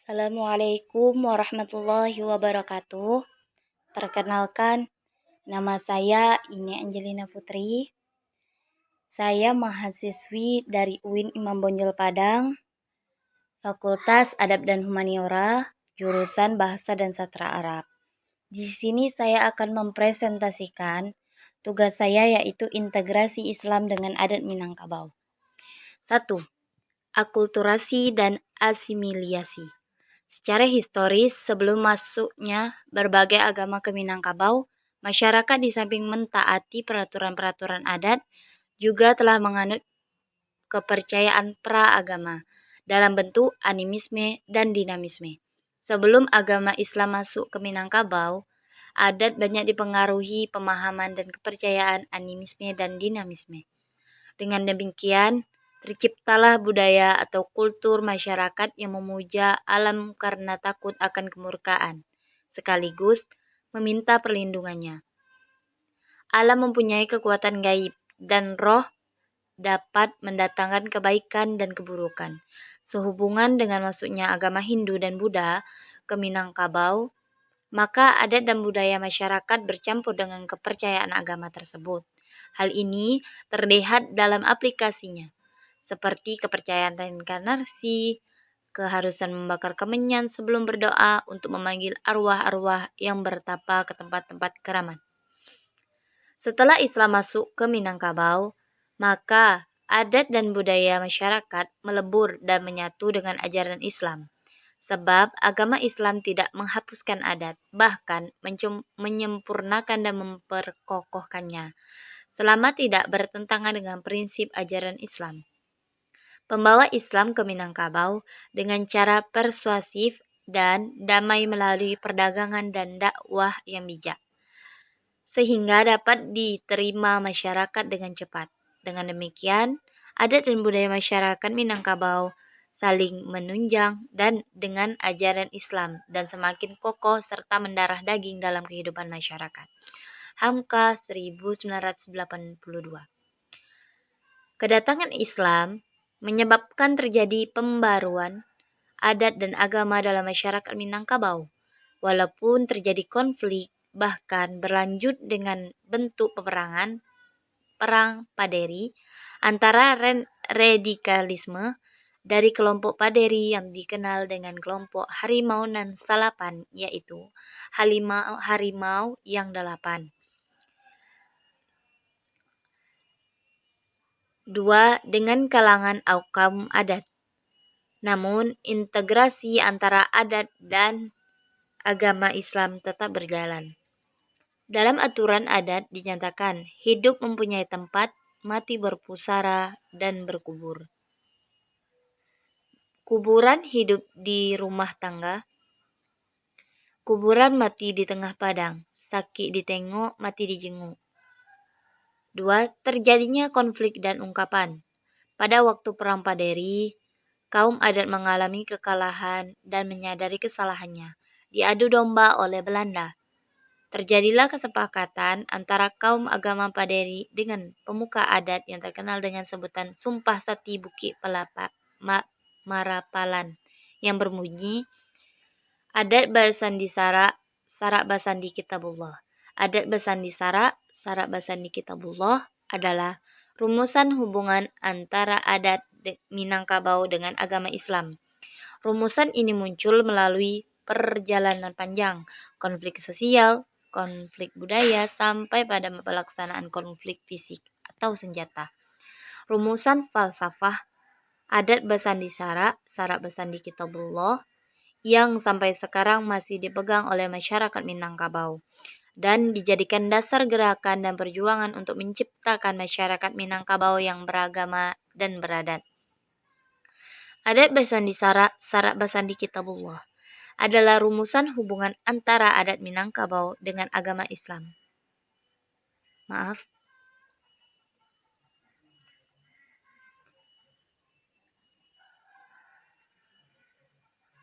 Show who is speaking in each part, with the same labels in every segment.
Speaker 1: Assalamualaikum warahmatullahi wabarakatuh. Perkenalkan, nama saya Ine Angelina Putri. Saya mahasiswi dari UIN Imam Bonjol Padang, Fakultas Adab dan Humaniora, jurusan Bahasa dan Sastra Arab. Di sini saya akan mempresentasikan tugas saya, yaitu integrasi Islam dengan adat Minangkabau. 1. Akulturasi dan asimilasi. Secara historis, sebelum masuknya berbagai agama ke Minangkabau, masyarakat di samping mentaati peraturan-peraturan adat, juga telah menganut kepercayaan pra-agama dalam bentuk animisme dan dinamisme. Sebelum agama Islam masuk ke Minangkabau, adat banyak dipengaruhi pemahaman dan kepercayaan animisme dan dinamisme. Dengan demikian, terciptalah budaya atau kultur masyarakat yang memuja alam karena takut akan kemurkaan, sekaligus meminta perlindungannya. Alam mempunyai kekuatan gaib, dan roh dapat mendatangkan kebaikan dan keburukan. Sehubungan dengan masuknya agama Hindu dan Buddha ke Minangkabau, maka adat dan budaya masyarakat bercampur dengan kepercayaan agama tersebut. Hal ini terlihat dalam aplikasinya, seperti kepercayaan reinkarnasi, keharusan membakar kemenyan sebelum berdoa untuk memanggil arwah-arwah yang bertapa ke tempat-tempat keramat. Setelah Islam masuk ke Minangkabau, maka adat dan budaya masyarakat melebur dan menyatu dengan ajaran Islam. Sebab agama Islam tidak menghapuskan adat, bahkan menyempurnakan dan memperkokohkannya, selama tidak bertentangan dengan prinsip ajaran Islam. Pembawa Islam ke Minangkabau dengan cara persuasif dan damai melalui perdagangan dan dakwah yang bijak, sehingga dapat diterima masyarakat dengan cepat. Dengan demikian, adat dan budaya masyarakat Minangkabau saling menunjang dan dengan ajaran Islam dan semakin kokoh serta mendarah daging dalam kehidupan masyarakat. Hamka 1982. Kedatangan Islam menyebabkan terjadi pembaruan adat dan agama dalam masyarakat Minangkabau. Walaupun terjadi konflik, bahkan berlanjut dengan bentuk peperangan, perang Paderi, antara radikalisme dari kelompok Paderi yang dikenal dengan kelompok Harimau nan Salapan, yaitu Harimau yang 8. 2. Dengan kalangan kaum adat. Namun, integrasi antara adat dan agama Islam tetap berjalan. Dalam aturan adat dinyatakan, hidup mempunyai tempat, mati berpusara dan berkubur. Kuburan hidup di rumah tangga, kuburan mati di tengah padang, sakit ditengok, mati dijenguk. 2. Terjadinya konflik dan ungkapan. Pada waktu Perang Paderi, kaum adat mengalami kekalahan dan menyadari kesalahannya, diadu domba oleh Belanda. Terjadilah kesepakatan antara kaum agama Paderi dengan pemuka adat yang terkenal dengan sebutan Sumpah Sati Bukit Marapalan, yang berbunyi, adat bersandi sarak, sarak basandi kitabullah. Adat bersandi sarak, sarak basandi kitabullah adalah rumusan hubungan antara adat Minangkabau dengan agama Islam. Rumusan ini muncul melalui perjalanan panjang, konflik sosial, konflik budaya, sampai pada pelaksanaan konflik fisik atau senjata. Rumusan falsafah adat bersandi sarak, sarak bersandi kitabullah, yang sampai sekarang masih dipegang oleh masyarakat Minangkabau dan dijadikan dasar gerakan dan perjuangan untuk menciptakan masyarakat Minangkabau yang beragama dan beradat. Adat bersandi sarak, sarak bersandi kitabullah adalah rumusan hubungan antara adat Minangkabau dengan agama Islam.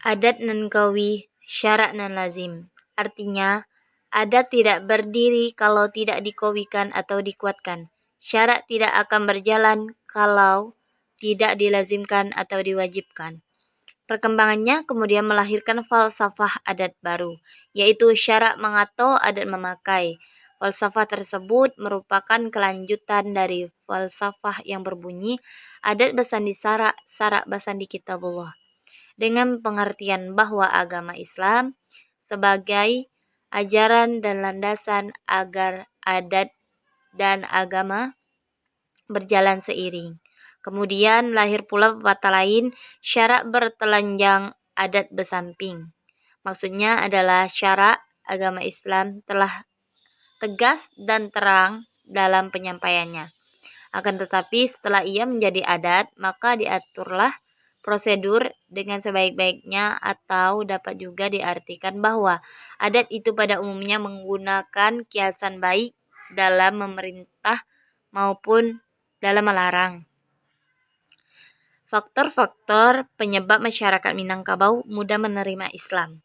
Speaker 1: Adat nan kawi, syarat nan lazim. Artinya, adat tidak berdiri kalau tidak dikawikan atau dikuatkan. Syarat tidak akan berjalan kalau tidak dilazimkan atau diwajibkan. Perkembangannya kemudian melahirkan falsafah adat baru, yaitu syarak mengato adat memakai. Falsafah tersebut merupakan kelanjutan dari falsafah yang berbunyi adat basandi sarak, sarak basandi kitabullah. Dengan pengertian bahwa agama Islam sebagai ajaran dan landasan agar adat dan agama berjalan seiring. Kemudian lahir pula pepatah lain, syarak bertelanjang adat besamping. Maksudnya adalah syarak agama Islam telah tegas dan terang dalam penyampaiannya. Akan tetapi setelah ia menjadi adat, maka diaturlah prosedur dengan sebaik-baiknya, atau dapat juga diartikan bahwa adat itu pada umumnya menggunakan kiasan baik dalam memerintah maupun dalam melarang. Faktor-faktor penyebab masyarakat Minangkabau mudah menerima Islam.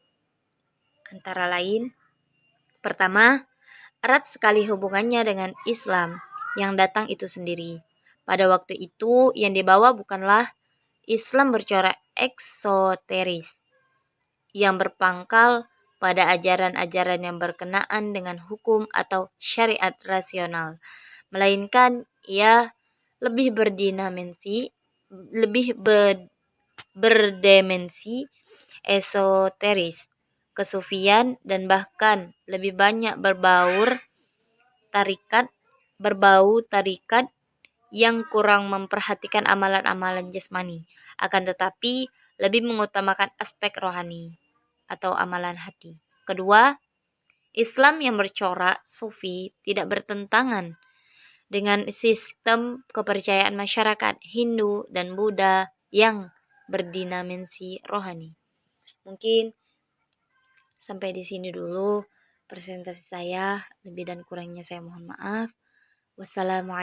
Speaker 1: Antara lain, pertama, erat sekali hubungannya dengan Islam yang datang itu sendiri. Pada waktu itu yang dibawa bukanlah Islam bercorak eksoteris yang berpangkal pada ajaran-ajaran yang berkenaan dengan hukum atau syariat rasional, melainkan ia lebih berdimensi esoteris, kesufian, dan bahkan lebih banyak berbau tarikat yang kurang memperhatikan amalan-amalan jasmani, akan tetapi lebih mengutamakan aspek rohani atau amalan hati. Kedua, Islam yang bercorak sufi tidak bertentangan dengan sistem kepercayaan masyarakat Hindu dan Buddha yang berdimensi rohani. Mungkin sampai di sini dulu presentasi saya. Lebih dan kurangnya saya mohon maaf. Wassalamualaikum.